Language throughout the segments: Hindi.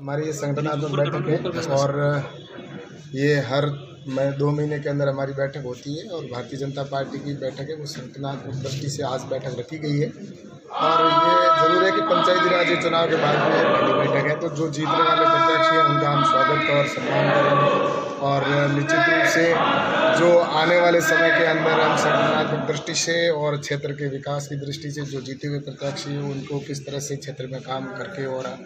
हमारी ये संगठनात्मक बैठक है और ये हर 2 महीने के अंदर हमारी बैठक होती है और भारतीय जनता पार्टी की बैठक है वो संगठनात्मक दृष्टि से आज बैठक रखी गई है। और ये ज़रूर है कि पंचायती राज चुनाव के बाद में पहली बैठक है, तो जो जीतने वाले प्रत्याशी हैं उनका हम स्वागत और सम्मान करेंगे और निश्चित रूप से जो आने वाले समय के अंदर हम संगठनात्मक दृष्टि से और क्षेत्र के विकास की दृष्टि से जो जीते हुए प्रत्याशी हैं उनको किस तरह से क्षेत्र में काम करके और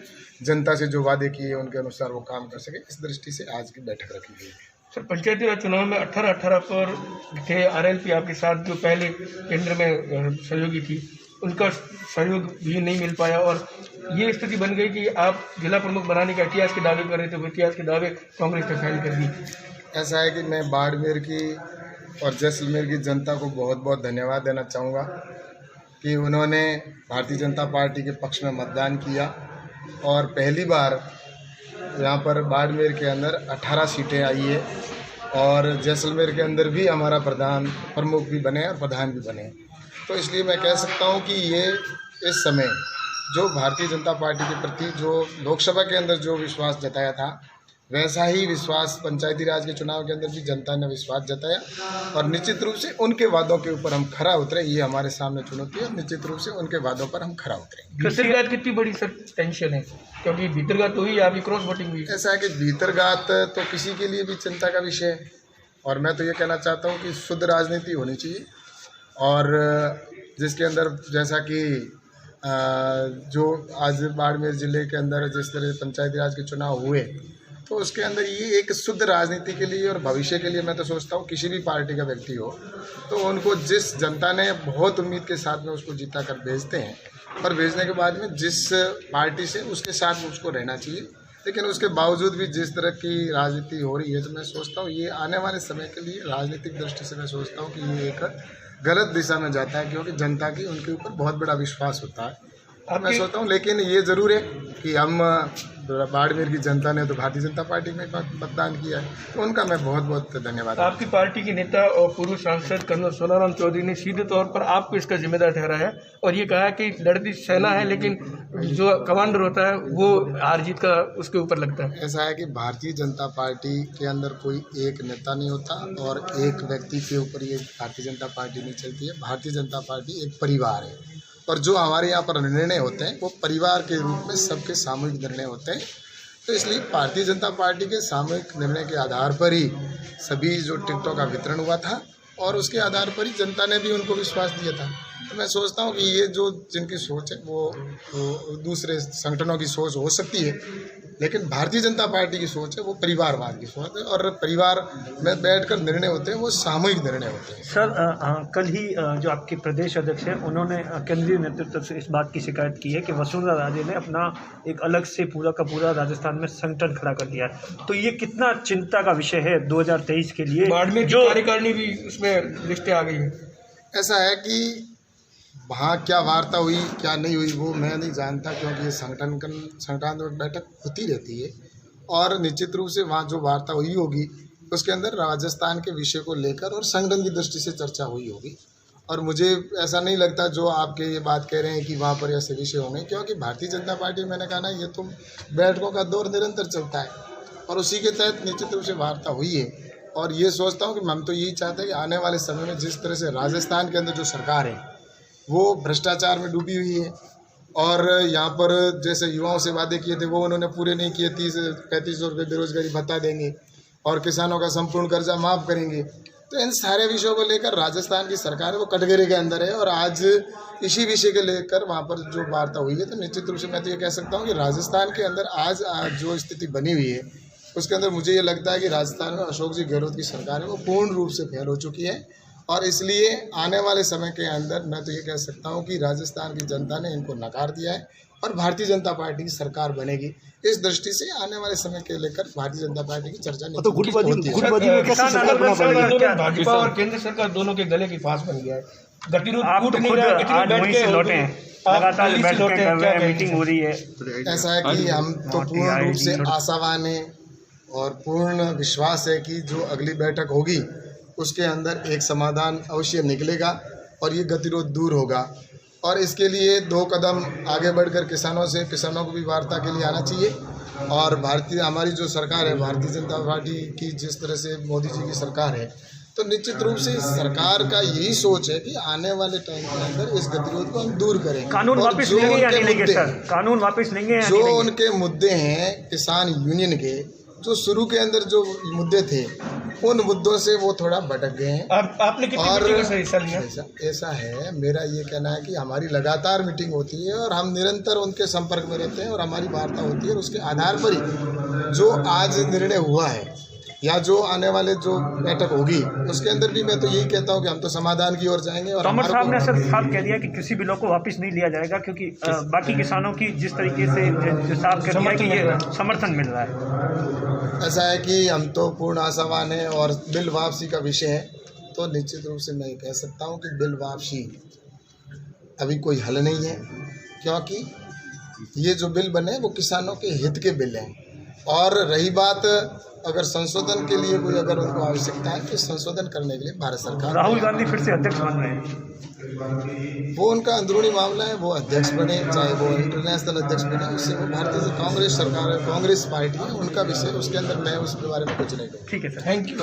जनता से जो वादे किए उनके अनुसार वो काम कर सके, इस दृष्टि से आज की बैठक रखी गई है। सर, पंचायती राज चुनाव में 18 पर थे आरएलपी आपके साथ, जो पहले केंद्र में सहयोगी थी, उनका सहयोग भी नहीं मिल पाया और ये स्थिति बन गई कि आप जिला प्रमुख बनाने का इतिहास के दावे कर रहे थे, वो इतिहास के दावे कांग्रेस ने फेल कर दी। ऐसा है कि मैं बाड़मेर की और जैसलमेर की जनता को बहुत बहुत धन्यवाद देना चाहूँगा कि उन्होंने भारतीय जनता पार्टी के पक्ष में मतदान किया और पहली बार यहाँ पर बाड़मेर के अंदर 18 सीटें आई है और जैसलमेर के अंदर भी हमारा प्रमुख भी बने और प्रधान भी बने। तो इसलिए मैं कह सकता हूँ कि ये इस समय जो भारतीय जनता पार्टी के प्रति जो लोकसभा के अंदर जो विश्वास जताया था, वैसा ही विश्वास पंचायती राज के चुनाव के अंदर भी जनता ने विश्वास जताया और निश्चित रूप से उनके वादों के ऊपर हम खरा उतरे। ये हमारे सामने चुनौती है, निश्चित रूप से उनके वादों पर हम खरा उतरेंगे। भीतरघात कितनी बड़ी सर टेंशन है, क्योंकि भीतरघात तो हुई, आपकी क्रॉस वोटिंग हुई। ऐसा है कि भीतरघात तो किसी के लिए भी चिंता का विषय है और मैं तो ये कहना चाहता हूँ कि शुद्ध राजनीति होनी चाहिए और जिसके अंदर जैसा कि जो आज बाड़मेर ज़िले के अंदर जिस तरह पंचायती राज के चुनाव हुए, तो उसके अंदर ये एक शुद्ध राजनीति के लिए और भविष्य के लिए मैं तो सोचता हूँ किसी भी पार्टी का व्यक्ति हो तो उनको जिस जनता ने बहुत उम्मीद के साथ में उसको जीता कर भेजते हैं और भेजने के बाद में जिस पार्टी से उसके साथ में उसको रहना चाहिए, लेकिन उसके बावजूद भी जिस तरह की राजनीति हो रही है तो मैं सोचता हूँ ये आने वाले समय के लिए राजनीतिक दृष्टि से मैं सोचता हूँ कि ये एक गलत दिशा में जाता है, क्योंकि जनता की उनके ऊपर बहुत बड़ा विश्वास होता है। अब मैं सोचता हूँ, लेकिन ये ज़रूर है कि हम बाड़मेर की जनता ने तो भारतीय जनता पार्टी में मतदान किया है, तो उनका मैं बहुत बहुत धन्यवाद। आपकी पार्टी के नेता और पूर्व सांसद कर्नल सोनाराम चौधरी ने सीधे तौर पर आपको इसका जिम्मेदार ठहराया और ये कहा कि लड़ती सेना है लेकिन जो कमांडर होता है वो हार जीत का उसके ऊपर लगता है। ऐसा है कि भारतीय जनता पार्टी के अंदर कोई एक नेता नहीं होता और एक व्यक्ति के ऊपर ये भारतीय जनता पार्टी नहीं चलती है। भारतीय जनता पार्टी एक परिवार है और जो हमारे यहाँ पर निर्णय होते हैं वो परिवार के रूप में सबके सामूहिक निर्णय होते हैं। तो इसलिए भारतीय जनता पार्टी के सामूहिक निर्णय के आधार पर ही सभी जो टिकटों का वितरण हुआ था और उसके आधार पर ही जनता ने भी उनको विश्वास दिया था। तो मैं सोचता हूँ कि ये जो जिनकी सोच है वो दूसरे संगठनों की सोच हो सकती है, लेकिन भारतीय जनता पार्टी की सोच है वो परिवारवाद की सोच है और परिवार में बैठकर निर्णय होते हैं वो सामूहिक निर्णय होते हैं। सर, कल ही जो आपके प्रदेश अध्यक्ष हैं उन्होंने केंद्रीय नेतृत्व से इस बात की शिकायत की है कि वसुंधरा राजे ने अपना एक अलग से पूरा का पूरा राजस्थान में संगठन खड़ा कर दिया है, तो ये कितना चिंता का विषय है 2023 के लिए? बाड़मेर जो कार्यकारिणी भी उसमें लिस्टें आ गई है। ऐसा है कि वहाँ क्या वार्ता हुई क्या नहीं हुई वो मैं नहीं जानता, क्योंकि ये संगठनात्मक बैठक होती रहती है और निश्चित रूप से वहाँ जो वार्ता हुई होगी उसके अंदर राजस्थान के विषय को लेकर और संगठन की दृष्टि से चर्चा हुई होगी और मुझे ऐसा नहीं लगता जो आपके ये बात कह रहे हैं कि वहाँ पर ऐसे विषय होंगे, क्योंकि भारतीय जनता पार्टी मैंने कहा ना ये तो बैठकों का दौर निरंतर चलता है और उसी के तहत निश्चित रूप से वार्ता हुई है और ये सोचता हूँ कि हम तो यही चाहते हैं कि आने वाले समय में जिस तरह से राजस्थान के अंदर जो सरकार है वो भ्रष्टाचार में डूबी हुई है और यहाँ पर जैसे युवाओं से वादे किए थे वो उन्होंने पूरे नहीं किए, 30-35 रुपये बेरोजगारी भत्ता देंगे और किसानों का संपूर्ण कर्जा माफ़ करेंगे। तो इन सारे विषयों को लेकर राजस्थान की सरकार है वो कटघरे के अंदर है और आज इसी विषय के लेकर वहाँ पर जो वार्ता हुई है, तो निश्चित रूप से मैं तो ये कह सकता हूँ कि राजस्थान के अंदर आज जो स्थिति बनी हुई है उसके अंदर मुझे ये लगता है कि राजस्थान में अशोक जी गहलोत की सरकार है वो पूर्ण रूप से फेल हो चुकी है और इसलिए आने वाले समय के अंदर मैं तो ये कह सकता हूँ कि राजस्थान की जनता ने इनको नकार दिया है और भारतीय जनता पार्टी की सरकार बनेगी। इस दृष्टि से आने वाले समय के लेकर भारतीय जनता पार्टी की चर्चा नहीं भाजपा और केंद्र सरकार दोनों के गले की फांस बन गया है। गतिरोध टूट नहीं रहा, मीटिंग हो रही है। ऐसा है कि हम तो पूर्ण रूप से आशावान हैं और पूर्ण विश्वास है कि जो अगली बैठक होगी उसके अंदर एक समाधान अवश्य निकलेगा और ये गतिरोध दूर होगा और इसके लिए 2 कदम आगे बढ़कर किसानों को भी वार्ता के लिए आना चाहिए और भारतीय हमारी जो सरकार है भारतीय जनता पार्टी की जिस तरह से मोदी जी की सरकार है, तो निश्चित रूप से इस सरकार का यही सोच है कि आने वाले टाइम के अंदर इस गतिरोध को हम दूर करें। कानून और वापस जो लेंगे या उनके नहीं लेंगे मुद्दे सर? कानून वापस लेंगे या जो नहीं लेंगे? उनके मुद्दे हैं किसान यूनियन के, जो शुरू के अंदर जो मुद्दे थे उन मुद्दों से वो थोड़ा भटक गए हैं। आपने कितनी और मीटिंगों से हिस्सा लिया? ऐसा है, मेरा ये कहना है कि हमारी लगातार मीटिंग होती है और हम निरंतर उनके संपर्क में रहते हैं और हमारी वार्ता होती है, और उसके आधार पर ही जो आज निर्णय हुआ है या जो आने वाले जो बैठक होगी उसके अंदर भी मैं तो यही कहता हूँ कि हम तो समाधान की ओर जाएंगे। और तोमर साहब ने सर साफ कह दिया कि किसी बिलों को वापस नहीं लिया जाएगा, क्योंकि बाकी किसानों की जिस तरीके से जो साफ कर दिया कि ये समर्थन मिल रहा है। ऐसा है कि हम तो पूर्ण आशावान हैं और बिल वापसी का विषय है, तो निश्चित रूप से मैं कह सकता हूँ कि बिल वापसी अभी कोई हल नहीं है, क्योंकि ये जो बिल बने वो किसानों के हित के बिल हैं। और रही बात अगर संशोधन के लिए कोई अगर उनको आवश्यकता है तो संशोधन करने के लिए भारत सरकार, राहुल गांधी फिर से अध्यक्ष बन रहे हैं, वो उनका अंदरूनी मामला है, वो अध्यक्ष बने चाहे वो इंटरनेशनल अध्यक्ष बने, उससे वो भारतीय कांग्रेस सरकार है, कांग्रेस पार्टी है, उनका विषय, उसके अंदर मैं उसके बारे में कुछ नहीं कहूँगा। ठीक है सर, थैंक यू।